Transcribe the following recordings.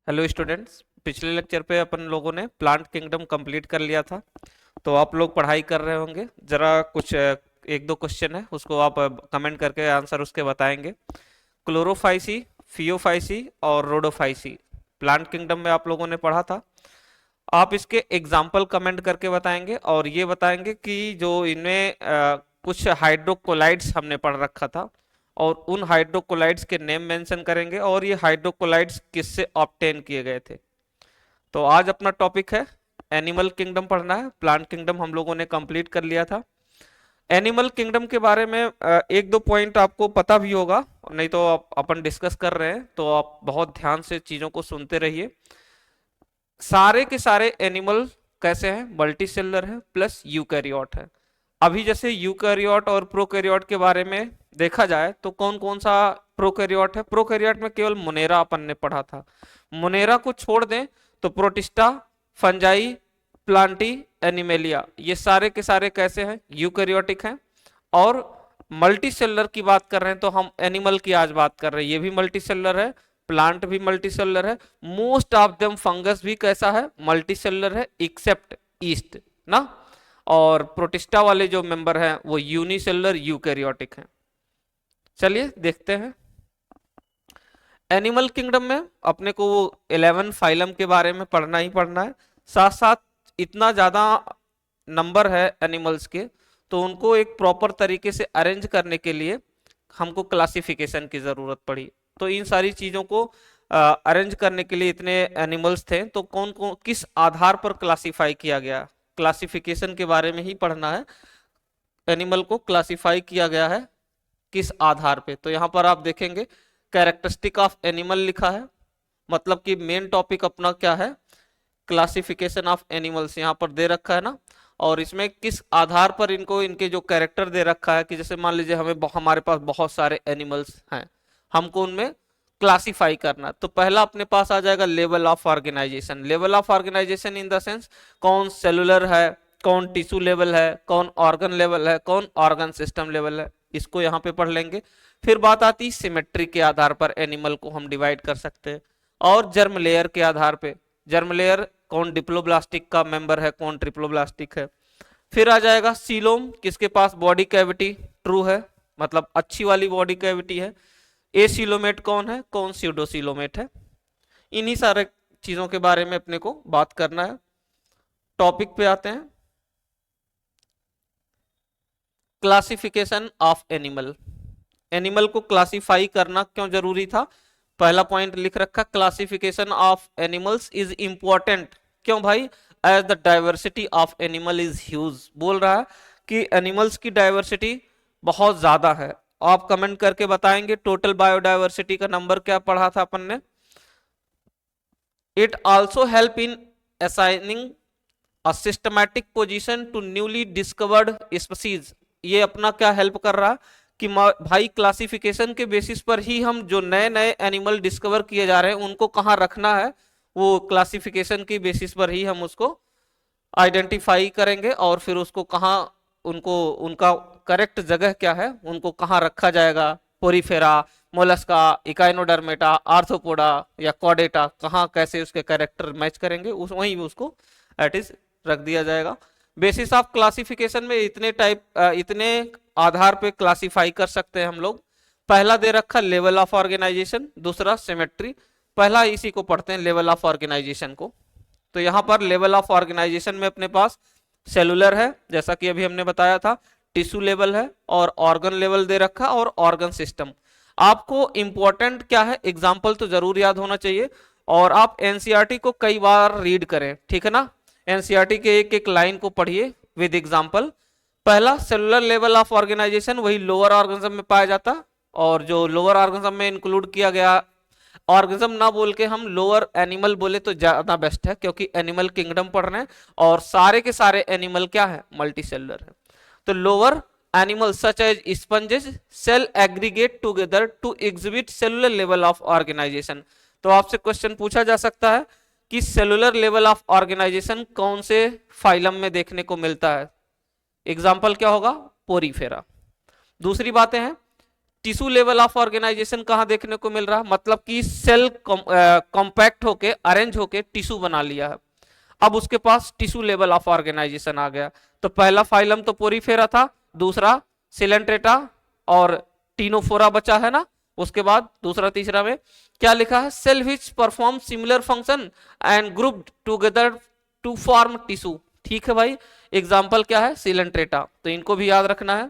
Hello students, पिछले lecture पे अपन लोगों ने प्लांट किंगडम कंप्लीट कर लिया था। तो आप लोग पढ़ाई कर रहे होंगे। जरा कुछ एक दो क्वेश्चन है, उसको आप कमेंट करके आंसर उसके बताएंगे। क्लोरोफाइसी, फियोफाइसी और रोडोफाइसी प्लांट किंगडम में आप लोगों ने पढ़ा था। आप इसके एग्जाम्पल कमेंट करके बताएंगे और ये बताएंगे कि जो इनमें कुछ हाइड्रोकोलाइड्स हमने पढ़ रखा था और उन हाइड्रोकोलाइड्स के नेम मेंशन करेंगे और ये हाइड्रोकोलाइड्स किससे ऑब्टेन किए गए थे। तो आज अपना टॉपिक है एनिमल किंगडम पढ़ना है। प्लांट किंगडम हम लोगों ने कंप्लीट कर लिया था। एनिमल किंगडम के बारे में एक दो पॉइंट आपको पता भी होगा, नहीं तो अपन डिस्कस कर रहे हैं तो आप बहुत ध्यान से चीजों को सुनते रहिए। सारे के सारे एनिमल कैसे हैं? मल्टी सेलुलर है प्लस यूकैरियोट है। अभी जैसे यूकैरियोट और प्रोकैरियोट के बारे में देखा जाए तो कौन कौन सा प्रोकैरियोट है? प्रोकैरियोट में केवल मोनेरा अपन ने पढ़ा था। मोनेरा को छोड़ दें तो प्रोटिस्टा, फंजाई, प्लांटी, एनिमेलिया ये सारे के सारे कैसे हैं? यूकैरियोटिक हैं। और मल्टी सेलुलर की बात कर रहे हैं तो हम एनिमल की आज बात कर रहे हैं, ये भी मल्टी सेलुलर है, प्लांट भी मल्टी सेलुलर है। मोस्ट ऑफ देम फंगस भी कैसा है? मल्टी सेलुलर है, एक्सेप्ट ईस्ट ना। और प्रोटिस्टा वाले जो मेंबर हैं वो यूनिसेलुलर यूकैरियोटिक हैं। चलिए देखते हैं। एनिमल किंगडम में अपने को वो 11 फाइलम के बारे में पढ़ना ही पढ़ना है। साथ साथ इतना ज्यादा नंबर है एनिमल्स के, तो उनको एक प्रॉपर तरीके से अरेंज करने के लिए हमको क्लासिफिकेशन की जरूरत पड़ी। तो इन सारी चीजों को अरेंज करने के लिए इतने एनिमल्स थे तो कौन कौन किस आधार पर क्लासिफाई किया गया, क्लासिफिकेशन के बारे में ही पढ़ना है। एनिमल को क्लासिफाई किया गया है किस आधार पे? तो यहाँ पर आप देखेंगे कैरेक्टरिस्टिक ऑफ एनिमल लिखा है, मतलब कि मेन टॉपिक अपना क्या है? क्लासिफिकेशन ऑफ एनिमल्स यहाँ पर दे रखा है ना। और इसमें किस आधार पर इनको इनके जो कैरेक्टर दे रखा है कि जैसे मान लीजिए हमारे पास बहुत सारे एनिमल्स हैं, हमको उनमें क्लासिफाई करना। तो पहला अपने पास आ जाएगा level of organisation. Level of organisation in the sense कौन सेलुलर है, कौन टिश्यू लेवल है, कौन ऑर्गन लेवल है, कौन ऑर्गन सिस्टम लेवल है, इसको यहाँ पे पढ़ लेंगे। फिर बात आती है सिमेट्री के आधार पर एनिमल को हम डिवाइड कर सकते हैं, और जर्म लेयर के आधार पे जर्म लेयर कौन डिप्लोब्लास्टिक का मेंबर है, कौन ट्रिप्लोब्लास्टिक है। फिर आ जाएगा सीलोम, किसके पास बॉडी कैविटी ट्रू है, मतलब अच्छी वाली बॉडी कैविटी है। एसीलोमेट कौन है, कौन स्यूडोसीलोमेट है। इन्हीं सारे चीजों के बारे में अपने को बात करना है। टॉपिक पे आते हैं, क्लासिफिकेशन ऑफ एनिमल। एनिमल को क्लासिफाई करना क्यों जरूरी था? पहला पॉइंट लिख रखा, classification of animals is important. क्यों भाई? As the diversity of animal is huge. बोल रहा है कि एनिमल्स की डाइवर्सिटी बहुत ज्यादा है। आप कमेंट करके बताएंगे टोटल बायोडाइवर्सिटी का नंबर क्या पढ़ा था अपन ने। It also help in assigning a systematic position to newly discovered species. ये अपना क्या हेल्प कर रहा कि भाई क्लासिफिकेशन के बेसिस पर ही हम जो नए नए एनिमल डिस्कवर किए जा रहे हैं उनको कहाँ रखना है, वो क्लासिफिकेशन की बेसिस पर ही हम उसको आइडेंटिफाई करेंगे और फिर उसको कहाँ, उनको उनका करेक्ट जगह क्या है, उनको कहाँ रखा जाएगा। पोरीफेरा, मोलस्का, इकाइनोडर्मेटा, आर्थ्रोपोडा या कॉडेटा, कहाँ कैसे उसके कैरेक्टर मैच करेंगे उस वहीं उसको एट इज रख दिया जाएगा। बेसिस ऑफ क्लासिफिकेशन में इतने टाइप इतने आधार पे क्लासिफाई कर सकते हैं हम लोग। पहला दे रखा लेवल ऑफ ऑर्गेनाइजेशन, दूसरा सिमेट्री। पहला इसी को पढ़ते हैं लेवल ऑफ ऑर्गेनाइजेशन को। तो यहाँ पर लेवल ऑफ ऑर्गेनाइजेशन में अपने पास सेलुलर है जैसा कि अभी हमने बताया था, टिश्यू लेवल है और ऑर्गन लेवल दे रखा और ऑर्गन सिस्टम। आपको इंपॉर्टेंट क्या है, एग्जाम्पल तो जरूर याद होना चाहिए और आप एनसीईआरटी को कई बार रीड करें, ठीक है ना। एनसीईआरटी के एक एक लाइन को पढ़िए विद एग्जाम्पल। पहला सेलुलर लेवल ऑफ ऑर्गेनाइजेशन वही लोअर ऑर्गेनिज्म में पाया जाता, और जो लोअर ऑर्गेनिज्म में इंक्लूड किया गया, ऑर्गेनिज्म ना बोल के हम लोअर एनिमल बोले तो ज्यादा बेस्ट है क्योंकि एनिमल किंगडम पढ़ रहे हैं और सारे के सारे एनिमल क्या है? मल्टी सेलुलर है। तो lower animals such as sponges cell aggregate together to exhibit cellular level of organization। तो आपसे क्वेश्चन पूछा जा सकता है कि सेलुलर लेवल ऑफ ऑर्गेनाइजेशन कौन से फाइलम में देखने को मिलता है? एग्जाम्पल क्या होगा? पोरीफेरा। दूसरी बातें हैं टिश्यू लेवल ऑफ ऑर्गेनाइजेशन कहाँ देखने को मिल रहा है, मतलब कि सेल कॉम्पैक्ट होके अरेंज होके टिश्यू बना लिया है। अब उसके पास टिश्यू लेवल ऑफ ऑर्गेनाइजेशन आ गया। तो पहला फाइलम तो पोरीफेरा था, दूसरा सिलेंट्रेटा और टीनोफोरा बचा है ना। उसके बाद दूसरा तीसरा में क्या लिखा है, cell which perform similar function and grouped together to form tissue. ठीक है भाई, एग्जाम्पल क्या है, सिलेंट्रेटा, तो इनको भी याद रखना है।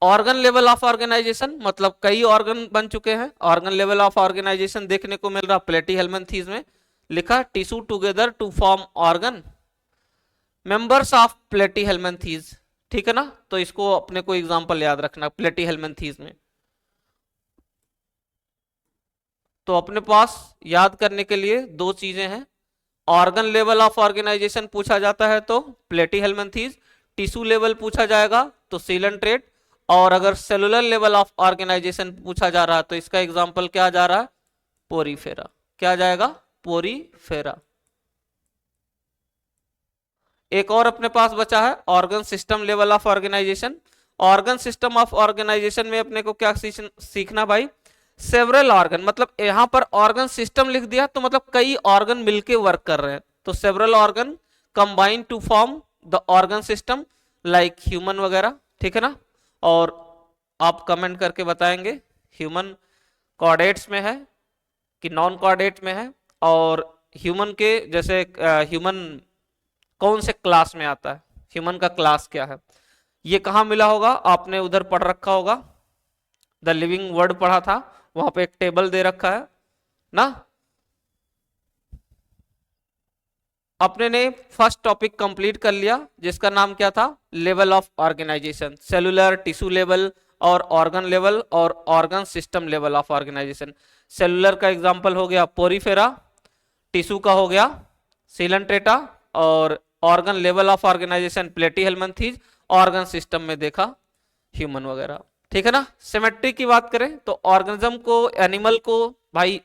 ऑर्गन लेवल ऑफ ऑर्गेनाइजेशन मतलब कई ऑर्गन बन चुके हैं। ऑर्गन लेवल ऑफ ऑर्गेनाइजेशन देखने को मिल रहा प्लेटीहेल्मिन्थीज में, लिखा tissue together to form organ, members of platyhelminthes. ठीक है ना, तो इसको अपने को एग्जांपल याद रखना प्लेटीहेल्मिन्थीज में। तो अपने पास याद करने के लिए दो चीजें हैं, ऑर्गन लेवल ऑफ ऑर्गेनाइजेशन पूछा जाता है तो प्लेटीहेल्मिन्थीज, टिश्यू लेवल पूछा जाएगा तो सिलेंट्रेट, और अगर सेलुलर लेवल ऑफ ऑर्गेनाइजेशन पूछा जा रहा है तो इसका एग्जांपल क्या जा रहा है, पोरीफेरा। क्या जाएगा, पोरीफेरा। एक और अपने पास बचा है organ system level of organisation. Organ system of organisation में अपने को क्या सीखना भाई, सेवरल ऑर्गन, मतलब यहां पर ऑर्गन सिस्टम लिख दिया तो मतलब कई ऑर्गन मिलके वर्क कर रहे हैं, तो several organ combine to form the organ system like human वगैरह। ठीक है ना, और आप कमेंट करके बताएंगे ह्यूमन कॉर्डेट्स में है कि नॉन कॉर्डेट में है, और ह्यूमन के जैसे ह्यूमन कौन से क्लास में आता है, ह्यूमन का क्लास क्या है, ये कहाँ मिला होगा, आपने उधर पढ़ रखा होगा, द लिविंग वर्ड पढ़ा था, वहां पे एक टेबल दे रखा है ना। अपने ने फर्स्ट टॉपिक कंप्लीट कर लिया जिसका नाम क्या था, level of organisation, cellular, tissue level और ऑर्गन लेवल और organ system level of organisation. Cellular का एग्जांपल हो गया पोरीफेरा, टिश्यू का हो गया सिलेंट्रेटा, और organ level of organisation platyhelminthes, organ system में देखा ह्यूमन वगैरह। ठीक है ना। सिमेट्री की बात करें तो ऑर्गेनिज्म को, एनिमल को, भाई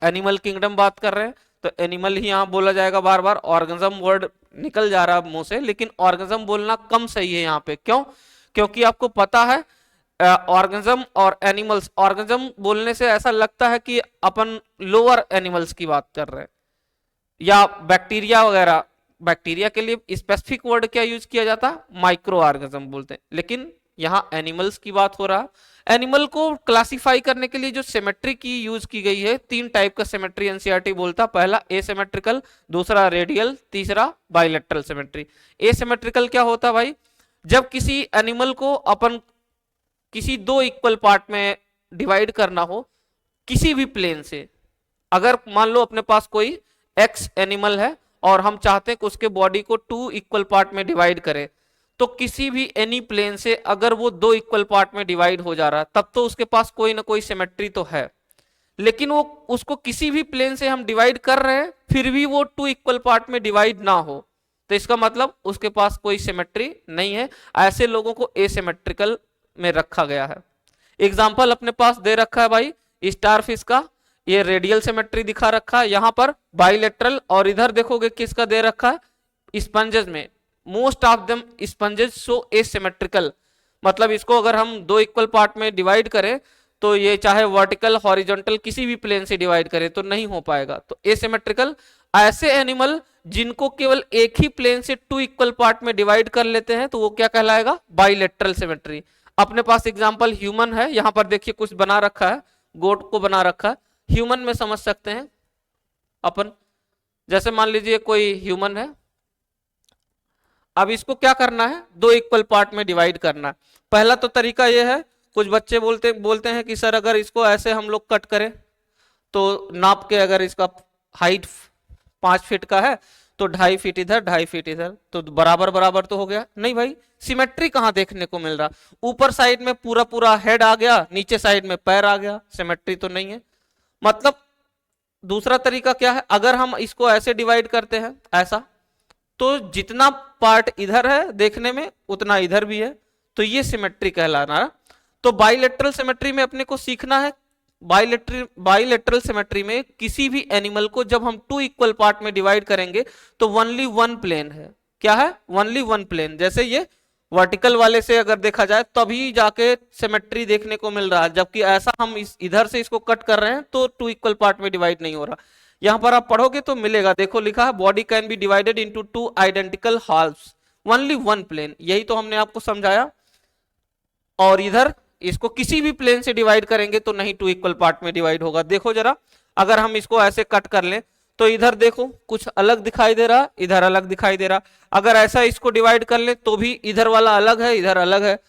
एनिमल किंगडम बात कर रहे हैं तो एनिमल ही यहाँ बोला जाएगा बार बार, ऑर्गेनिज्म वर्ड निकल जा रहा है मुंह से, लेकिन ऑर्गेनिज्म बोलना कम सही है यहाँ पे। क्यों, क्योंकि आपको पता है ऑर्गेनिज्म और एनिमल्स, ऑर्गेनिज्म बोलने से ऐसा लगता है कि अपन लोअर एनिमल्स की बात कर रहे हैं, या बैक्टीरिया वगैरह, बैक्टीरिया के लिए स्पेसिफिक वर्ड क्या यूज किया जाता है, माइक्रो ऑर्गेनिज्म बोलते हैं, लेकिन यहाँ एनिमल्स की बात हो रहा है। एनिमल को क्लासिफाई करने के लिए जो सिमेट्री की यूज की गई है, तीन टाइप का सिमेट्री एनसीईआरटी बोलता, पहला एसिमेट्रिकल, दूसरा रेडियल, तीसरा बाइलेटरल सिमेट्री। एसिमेट्रिकल क्या होता है भाई, जब किसी एनिमल को अपन किसी दो इक्वल पार्ट में डिवाइड करना हो किसी भी प्लेन से, अगर मान लो अपने पास कोई एक्स एनिमल है और हम चाहते हैं कि उसके बॉडी को टू इक्वल पार्ट में डिवाइड करें, तो किसी भी एनी प्लेन से अगर वो दो इक्वल पार्ट में डिवाइड हो जा रहा है तब तो उसके पास कोई ना कोई सिमेट्री तो है, लेकिन वो उसको किसी भी प्लेन से हम डिवाइड कर रहे हैं फिर भी वो टू इक्वल पार्ट में डिवाइड ना हो, तो इसका मतलब उसके पास कोई सिमेट्री नहीं है। ऐसे लोगों को एसिमेट्रिकल में रखा गया है। एग्जाम्पल अपने पास दे रखा है भाई स्टारफिश का, ये रेडियल सिमेट्री दिखा रखा है यहाँ पर, बाइलेटरल, और इधर देखोगे किसका दे रखा है, स्पंजेस में most of them sponges so asymmetrical, मतलब इसको अगर हम दो इक्वल पार्ट में डिवाइड करें तो ये चाहे वर्टिकल हॉरिजॉन्टल किसी भी प्लेन से डिवाइड करें तो नहीं हो पाएगा, तो एसिमेट्रिकल। ऐसे एनिमल जिनको केवल एक ही प्लेन से टू इक्वल पार्ट में डिवाइड कर लेते हैं तो वो क्या कहलाएगा, बाइलेटरल सिमेट्री। अपने पास एग्जांपल ह्यूमन है, यहां पर देखिए कुछ बना रखा है, गोट को बना रखा है, ह्यूमन में समझ सकते हैं अपन, जैसे मान लीजिए कोई ह्यूमन है, अब इसको क्या करना है, दो इक्वल पार्ट में डिवाइड करना। पहला तो तरीका यह है, कुछ बच्चे बोलते हैं कि सर अगर इसको ऐसे हम लोग कट करें तो नाप के, अगर इसका हाइट 5 फीट का है तो 2.5 फीट इधर 2.5 फीट इधर, तो बराबर बराबर तो हो गया। नहीं भाई, सिमेट्री कहां देखने को मिल रहा, ऊपर साइड में पूरा पूरा हेड आ गया, नीचे साइड में पैर आ गया, सिमेट्री तो नहीं है। मतलब दूसरा तरीका क्या है, अगर हम इसको ऐसे डिवाइड करते हैं ऐसा, तो जितना पार्ट इधर है देखने में उतना इधर भी है, तो ये सिमेट्री कहलाना। तो बाइलेटरल सिमेट्री में अपने को सीखना है, बाइलेटरल सिमेट्री में किसी भी एनिमल को जब हम टू इक्वल पार्ट में डिवाइड करेंगे तो ओनली वन प्लेन है, क्या है, ओनली वन प्लेन। जैसे ये वर्टिकल वाले से अगर देखा जाए तभी जाके सिमेट्री देखने को मिल रहा है, जबकि ऐसा हम इधर से इसको कट कर रहे हैं तो टू इक्वल पार्ट में डिवाइड नहीं हो रहा। यहां पर आप पढ़ोगे तो मिलेगा, देखो लिखा है body can be divided into two identical halves only one plane, यही तो हमने आपको समझाया। और इधर इसको किसी भी प्लेन से डिवाइड करेंगे तो नहीं टू इक्वल पार्ट में डिवाइड होगा। देखो जरा, अगर हम इसको ऐसे कट कर लें तो इधर देखो कुछ अलग दिखाई दे रहा, इधर अलग दिखाई दे रहा। अगर ऐसा इसको डिवाइड कर ले तो भी इधर वाला अलग है, इधर अलग है।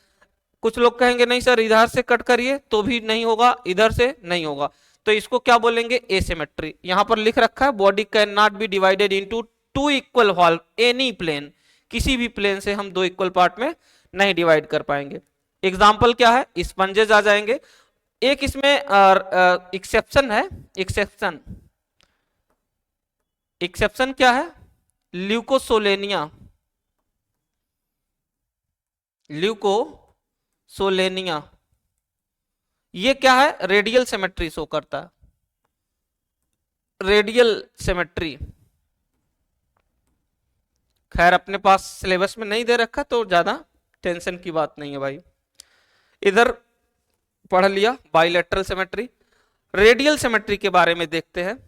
कुछ लोग कहेंगे नहीं सर इधर से कट करिए तो भी नहीं होगा, इधर से नहीं होगा, तो इसको क्या बोलेंगे, एसिमेट्री। यहां पर लिख रखा है body can not be divided into two equal half any plane, किसी भी प्लेन से हम दो इक्वल पार्ट में नहीं डिवाइड कर पाएंगे। एग्जाम्पल क्या है, स्पंजेस आ जाएंगे। एक इसमें एक्सेप्शन है, एक्सेप्शन क्या है, ल्यूकोसोलेनिया, ल्यूकोसोलेनिया, ये क्या है, रेडियल सिमेट्री शो करता है, रेडियल सिमेट्री। खैर अपने पास सिलेबस में नहीं दे रखा तो ज्यादा टेंशन की बात नहीं है भाई, इधर पढ़ लिया। Bilateral symmetry. रेडियल सिमेट्री के बारे में देखते हैं।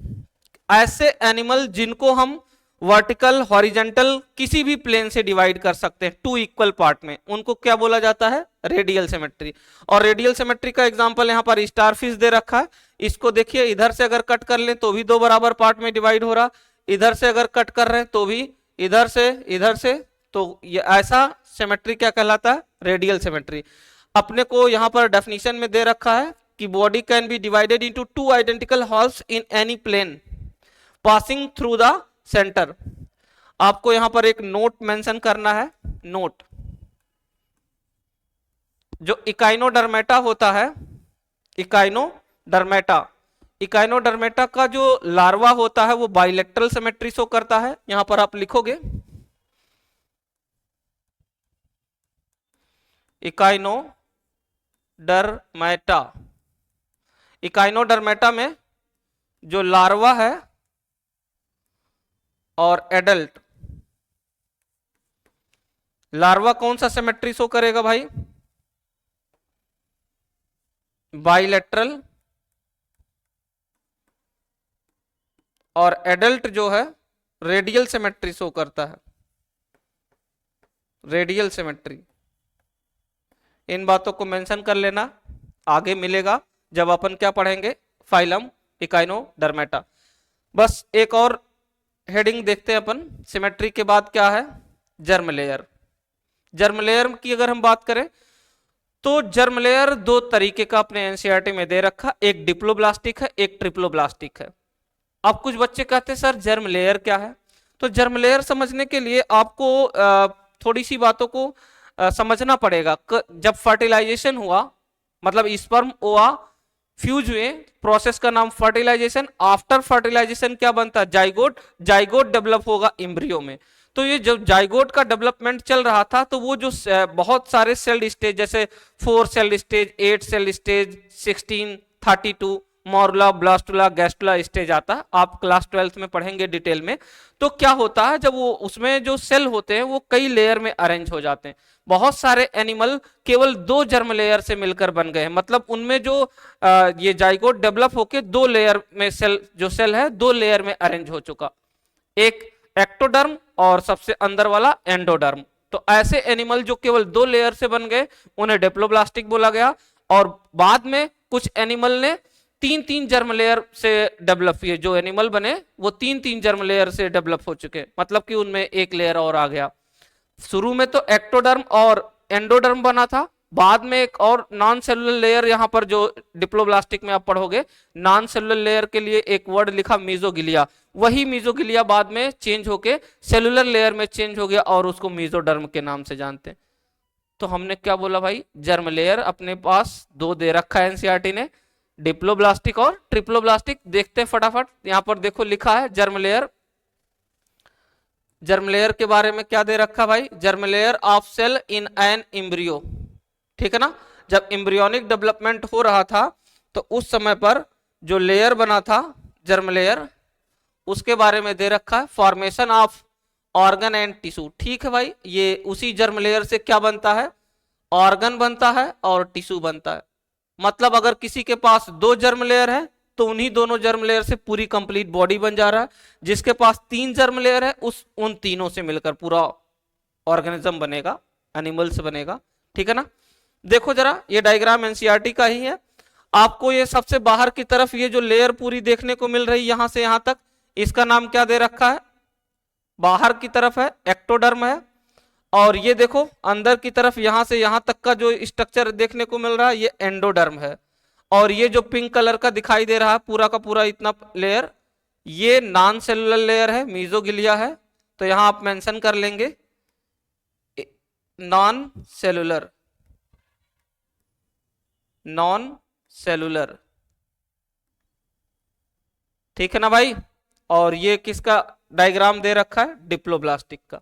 ऐसे एनिमल जिनको हम वर्टिकल हॉरिजेंटल किसी भी प्लेन से डिवाइड कर सकते हैं टू इक्वल पार्ट में, उनको क्या बोला जाता है, रेडियल सिमेट्री। और रेडियल सिमेट्री का एग्जांपल यहाँ पर स्टारफिश दे रखा है। इसको देखिए, इधर से अगर कट कर लें तो भी दो बराबर पार्ट में डिवाइड हो रहा, इधर से अगर कट कर रहे हैं तो भी इधर से, तो ये ऐसा सिमेट्री क्या कहलाता है, रेडियल सिमेट्री। अपने को यहाँ पर डेफिनेशन में दे रखा है कि body can be divided into two identical halves in any plane passing through the centre. आपको यहां पर एक नोट मेंशन करना है, नोट। जो इकाइनोडर्मेटा होता है, इकाइनोडर्मेटा का जो लार्वा होता है वो बाइलेटरल सिमेट्री शो करता है। यहां पर आप लिखोगे इकाइनोडर्मेटा में जो लार्वा है और एडल्ट, लार्वा कौन सा सिमेट्री शो करेगा भाई, बाइलेटरल, और एडल्ट जो है रेडियल सिमेट्री शो करता है, रेडियल सिमेट्री। इन बातों को मेंशन कर लेना, आगे मिलेगा जब अपन क्या पढ़ेंगे, फाइलम इकाइनोडर्मेटा। बस एक और हेडिंग देखते हैं अपन। सिमेट्री के बाद क्या है, जर्म लेयर। जर्म लेयर की अगर हम बात करें तो जर्म लेयर दो तरीके का अपने एनसीईआरटी में दे रखा, एक डिप्लोब्लास्टिक है, एक ट्रिप्लोब्लास्टिक है। अब कुछ बच्चे कहते हैं सर जर्म लेयर क्या है, तो जर्म लेयर समझने के लिए आपको थोड़ी सी बातों को समझना पड़ेगा। जब फर्टिलाइजेशन हुआ, मतलब स्पर्म ओवा फ्यूज हुए, प्रोसेस का नाम फर्टिलाइजेशन। आफ्टर फर्टिलाइजेशन क्या बनता है, जाइगोट, जाइगोट डेवलप होगा एम्ब्रियो में। तो ये जब जाइगोट का डेवलपमेंट चल रहा था तो वो जो बहुत सारे सेल स्टेज, जैसे 4 cell stage, 8 cell stage, 16, 32, morula, blastula, gastrula stage आता है, आप क्लास 12th में पढ़ेंगे डिटेल में। तो क्या होता है, जब वो उसमें जो सेल होते हैं वो कई लेयर में अरेंज हो जाते हैं। बहुत सारे एनिमल केवल 2 जर्म लेयर से मिलकर बन गए हैं, मतलब उनमें जो ये जाइगोट डेवलप होके 2 लेयर में सेल है 2 लेयर में अरेंज हो चुका, एक एक्टोडर्म और सबसे अंदर वाला एंडोडर्म। तो ऐसे एनिमल जो केवल 2 लेयर से बन गए उन्हें डिप्लोब्लास्टिक बोला गया। और बाद में कुछ एनिमल ने 3-3 जर्म लेयर से डेवलप हुए, जो एनिमल बने वो 3-3 जर्म लेयर से डेवलप हो चुके, मतलब कि उनमें एक लेयर और आ गया। शुरू में तो एक्टोडर्म और एंडोडर्म बना था, बाद में एक और नॉन सेलुलर लेयर, यहां पर जो डिप्लोब्लास्टिक में आप पढ़ोगे नॉन सेलुलर लेयर के लिए एक वर्ड लिखा मीजोगिलिया, वही मीजोगिलिया बाद में चेंज होके सेलुलर लेयर में चेंज हो गया और उसको मीजोडर्म के नाम से जानते हैं। तो हमने क्या बोला भाई, जर्म लेयर अपने पास 2 दे रखा है एनसीईआरटी ने, डिप्लोब्लास्टिक और ट्रिप्लोब्लास्टिक। देखते हैं फटाफट, यहां पर देखो लिखा है जर्म लेयर। जर्म लेयर के बारे में क्या दे रखा भाई, germ layer of cell in an embryo, ठीक है ना। जब एम्ब्रियोनिक डेवलपमेंट हो रहा था तो उस समय पर जो लेयर बना था जर्म लेयर, उसके बारे में दे रखा है। Formation of organ and tissue. ठीक है भाई, ये उसी जर्म लेयर से क्या बनता है, ऑर्गन बनता है और टिश्यू बनता है। मतलब अगर किसी के पास दो जर्म लेयर है तो उन्हीं दोनों जर्म लेयर से पूरी कंप्लीट बॉडी बन जा रहा है। जिसके पास तीन जर्म लेयर है उन तीनों से मिलकर पूरा ऑर्गेनिज्म बनेगा, एनिमल्स बनेगा। ठीक है ना। देखो जरा, ये डायग्राम एनसीईआरटी का ही है। आपको ये सबसे बाहर की तरफ ये जो लेयर पूरी देखने को मिल रही है यहां से यहां तक, इसका नाम क्या दे रखा है, बाहर की तरफ है एक्टोडर्म है। और ये देखो अंदर की तरफ यहां से यहां तक का जो स्ट्रक्चर देखने को मिल रहा है ये एंडोडर्म है। और ये जो पिंक कलर का दिखाई दे रहा है पूरा का पूरा इतना लेयर, ये नॉन सेलुलर लेयर है, मीजोगिलिया है। तो यहां आप मेंशन कर लेंगे नॉन सेलुलर, नॉन सेलुलर। ठीक है ना भाई। और ये किसका डायग्राम दे रखा है, डिप्लोब्लास्टिक का।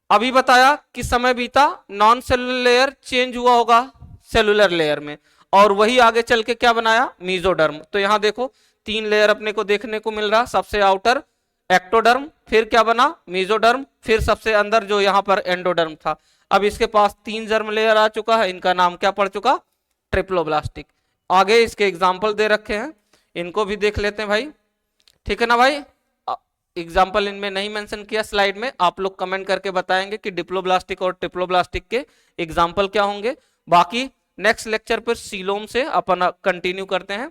अभी बताया कि समय बीता, नॉन सेलुलर लेयर चेंज हुआ होगा सेलुलर लेयर में, और वही आगे चल के क्या बनाया, मीजोडर्म। तो यहां देखो तीन लेयर अपने को देखने को मिल रहा, सबसे आउटर एक्टोडर्म, फिर क्या बना मीजोडर्म, फिर सबसे अंदर जो यहां पर एंडोडर्म था। अब इसके पास तीन जर्म लेयर आ चुका है, इनका नाम क्या पड़ चुका, ट्रिप्लोब्लास्टिक। आगे इसके एग्जाम्पल दे रखे हैं, इनको भी देख लेते हैं भाई। ठीक है ना भाई। एग्जाम्पल इनमें नहीं मेंशन किया स्लाइड में, आप लोग कमेंट करके बताएंगे कि डिप्लोब्लास्टिक और ट्रिप्लोब्लास्टिक के एग्जाम्पल क्या होंगे। बाकी नेक्स्ट लेक्चर पर सीलोम से अपन कंटिन्यू करते हैं।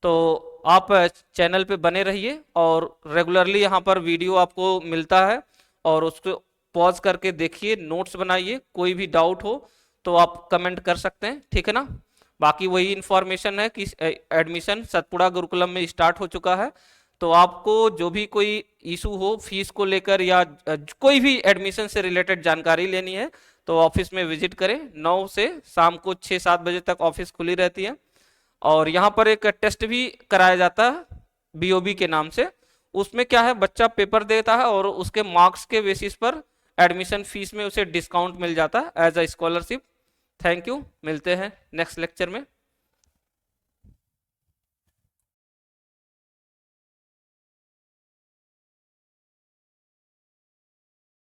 तो आप चैनल पे बने रहिए और रेगुलरली यहाँ पर वीडियो आपको मिलता है, और उसको पॉज करके देखिए, नोट्स बनाइए। कोई भी डाउट हो तो आप कमेंट कर सकते हैं। ठीक है ना। बाकी वही इंफॉर्मेशन है कि एडमिशन सतपुड़ा गुरुकुलम में स्टार्ट हो चुका है। तो आपको जो भी कोई इशू हो फीस को लेकर या कोई भी एडमिशन से रिलेटेड जानकारी लेनी है तो ऑफिस में विजिट करें। 9 से शाम को 6-7 बजे तक ऑफिस खुली रहती है। और यहाँ पर एक टेस्ट भी कराया जाता है बीओबी के नाम से। उसमें क्या है, बच्चा पेपर देता है और उसके मार्क्स के बेसिस पर एडमिशन फीस में उसे डिस्काउंट मिल जाता है as a scholarship. Thank you, मिलते हैं नेक्स्ट लेक्चर में।